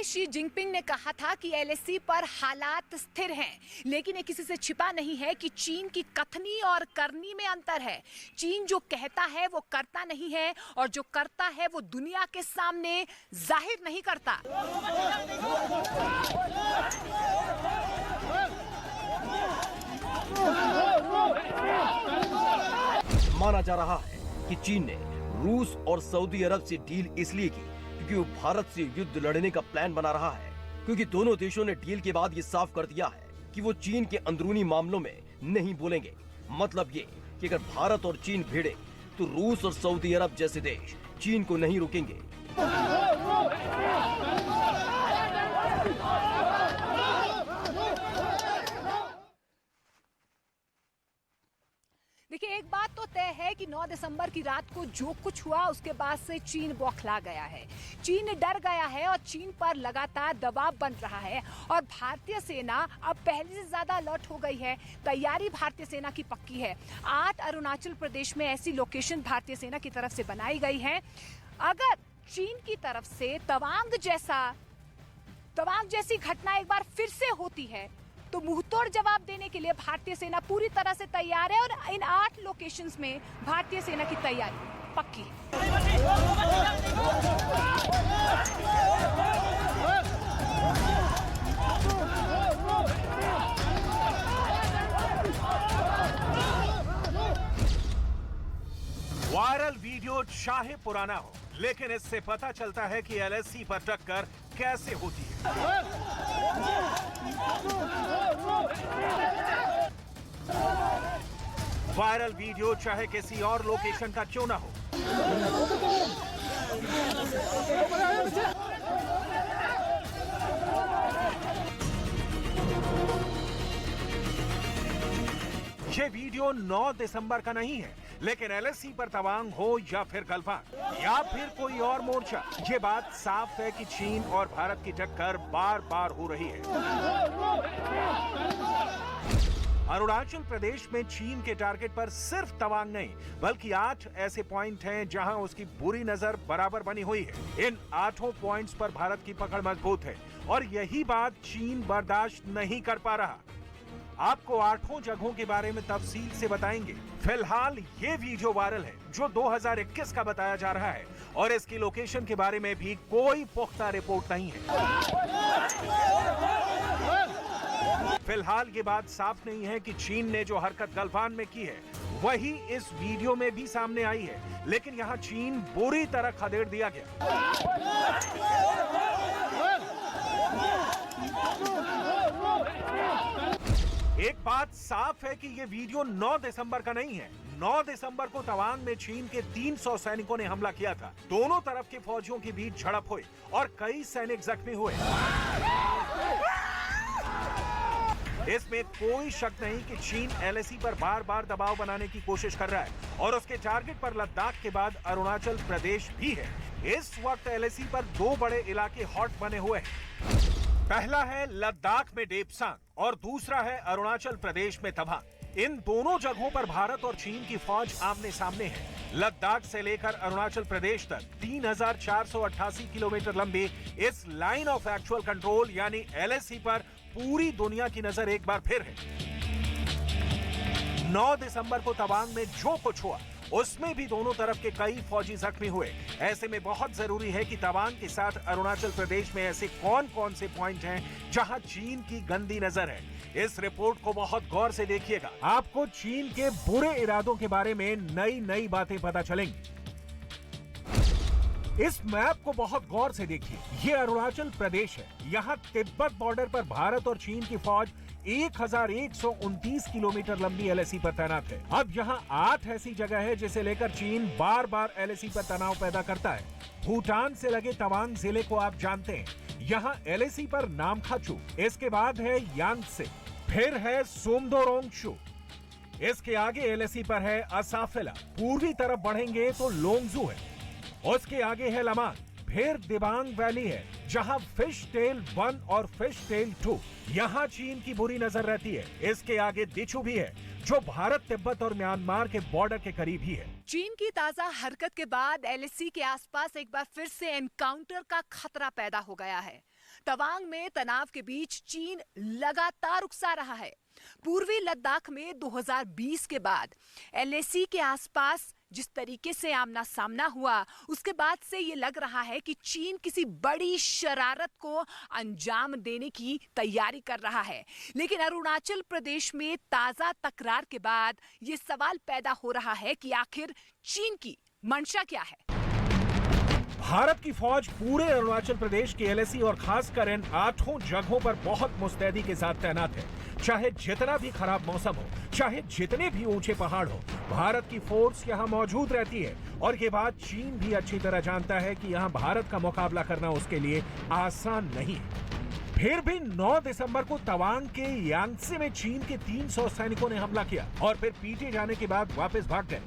Xi Jinping ने कहा था कि एलएसी पर हालात स्थिर हैं, लेकिन ये किसी से छिपा नहीं है कि चीन की कथनी और करनी में अंतर है। चीन जो कहता है वो करता नहीं है, और जो करता है वो दुनिया के सामने जाहिर नहीं करता। माना जा रहा है कि चीन ने रूस और सऊदी अरब से डील इसलिए की क्योंकि वो भारत से युद्ध लड़ने का प्लान बना रहा है, क्योंकि दोनों देशों ने डील के बाद ये साफ कर दिया है कि वो चीन के अंदरूनी मामलों में नहीं बोलेंगे। मतलब ये कि अगर भारत और चीन भिड़े तो रूस और सऊदी अरब जैसे देश चीन को नहीं रोकेंगे। देखिए, एक बात तो तय है कि 9 दिसंबर की रात को जो कुछ हुआ उसके बाद से चीन बौखला गया है, चीन डर गया है और चीन पर लगातार दबाव बन रहा है। और भारतीय सेना अब पहले से ज्यादा अलर्ट हो गई है। तैयारी भारतीय सेना की पक्की है। 8 अरुणाचल प्रदेश में ऐसी लोकेशन भारतीय सेना की तरफ से बनाई गई है। अगर चीन की तरफ से तवांग जैसी घटना एक बार फिर से होती है तो मुंहतोड़ जवाब देने के लिए भारतीय सेना पूरी तरह से तैयार है। और इन 8 लोकेशंस में भारतीय सेना की तैयारी पक्की है। वायरल वीडियो चाहे पुराना हो, लेकिन इससे पता चलता है कि एलएसी पर टक्कर कैसे होती है। वायरल वीडियो चाहे किसी और लोकेशन का क्यों ना हो, ये वीडियो 9 दिसंबर का नहीं है, लेकिन एलएसी पर तवांग हो या फिर गलवान या फिर कोई और मोर्चा, ये बात साफ है कि चीन और भारत की टक्कर बार बार हो रही है। अरुणाचल प्रदेश में चीन के टारगेट पर सिर्फ तवांग नहीं बल्कि 8 ऐसे पॉइंट हैं जहां उसकी बुरी नजर बराबर बनी हुई है। इन 8 पॉइंट्स पर भारत की पकड़ मजबूत है और यही बात चीन बर्दाश्त नहीं कर पा रहा। आपको 8 जगहों के बारे में तफसील से बताएंगे। फिलहाल ये वीडियो वायरल है जो 2021 का बताया जा रहा है और इसकी लोकेशन के बारे में भी कोई पुख्ता रिपोर्ट नहीं है। फिलहाल ये बात साफ नहीं है कि चीन ने जो हरकत गलवान में की है वही इस वीडियो में भी सामने आई है, लेकिन यहाँ चीन बुरी तरह खदेड़ दिया गया। एक बात साफ है कि ये वीडियो 9 दिसंबर का नहीं है। 9 दिसंबर को तवांग में चीन के 300 सैनिकों ने हमला किया था। दोनों तरफ के फौजियों के बीच झड़प हुई और कई सैनिक जख्मी हुए। इसमें कोई शक नहीं कि चीन एलएसी पर बार बार दबाव बनाने की कोशिश कर रहा है और उसके टारगेट पर लद्दाख के बाद अरुणाचल प्रदेश भी है। इस वक्त एलएसी पर 2 बड़े इलाके हॉट बने हुए हैं। पहला है लद्दाख में डेपसांग और दूसरा है अरुणाचल प्रदेश में तवांग। इन दोनों जगहों पर भारत और चीन की फौज आमने सामने है। लद्दाख से लेकर अरुणाचल प्रदेश तक 3488 किलोमीटर लंबी इस लाइन ऑफ एक्चुअल कंट्रोल यानी एलएसी पर पूरी दुनिया की नजर एक बार फिर है। 9 दिसंबर को तवांग में जो कुछ हुआ उसमें भी दोनों तरफ के कई फौजी जख्मी हुए। ऐसे में बहुत जरूरी है कि तवांग के साथ अरुणाचल प्रदेश में ऐसे कौन कौन से पॉइंट हैं जहां चीन की गंदी नजर है। इस रिपोर्ट को बहुत गौर से देखिएगा, आपको चीन के बुरे इरादों के बारे में नई नई बातें पता चलेंगी। इस मैप को बहुत गौर से देखिए। ये अरुणाचल प्रदेश है। यहाँ तिब्बत बॉर्डर पर भारत और चीन की फौज 1129 किलोमीटर लंबी एलएसी पर तैनात है। अब यहाँ 8 ऐसी जगह है जिसे लेकर चीन बार बार एलएसी पर तनाव पैदा करता है। भूटान से लगे तवांग जिले को आप जानते हैं, यहाँ एलएसी पर नामखाचू, इसके बाद है यांगसे, फिर है सोमदोरोंगशु, इसके आगे एलएसी पर है असाफेला, पूर्वी तरफ बढ़ेंगे तो लोंगजू है, उसके आगे है लमांग, फिर दिबांग वैली है जहां फिश टेल 1 और फिश टेल 2, यहाँ चीन की बुरी नजर रहती है। इसके आगे दिचू भी है जो भारत, तिब्बत और म्यांमार के बॉर्डर के करीब ही है। चीन की ताजा हरकत के बाद एलएसी के आसपास एक बार फिर से एनकाउंटर का खतरा पैदा हो गया है। तवांग में तनाव के बीच चीन लगातार उकसा रहा है। पूर्वी लद्दाख में 2020 के बाद एलएसी के आसपास जिस तरीके से आमना सामना हुआ, उसके बाद से ये लग रहा है कि चीन किसी बड़ी शरारत को अंजाम देने की तैयारी कर रहा है। लेकिन अरुणाचल प्रदेश में ताजा तकरार के बाद ये सवाल पैदा हो रहा है कि आखिर चीन की मंशा क्या है। भारत की फौज पूरे अरुणाचल प्रदेश के एलएसी और खासकर इन 8 जगहों पर बहुत मुस्तैदी के साथ तैनात है। चाहे जितना भी खराब मौसम हो, चाहे जितने भी ऊंचे पहाड़ हो, भारत की फोर्स यहां मौजूद रहती है। और ये बात चीन भी अच्छी तरह जानता है कि यहां भारत का मुकाबला करना उसके लिए आसान नहीं है। फिर भी 9 दिसंबर को तवांग के यांगसे में चीन के 300 सैनिकों ने हमला किया और फिर पीटे जाने के बाद वापस भाग गए।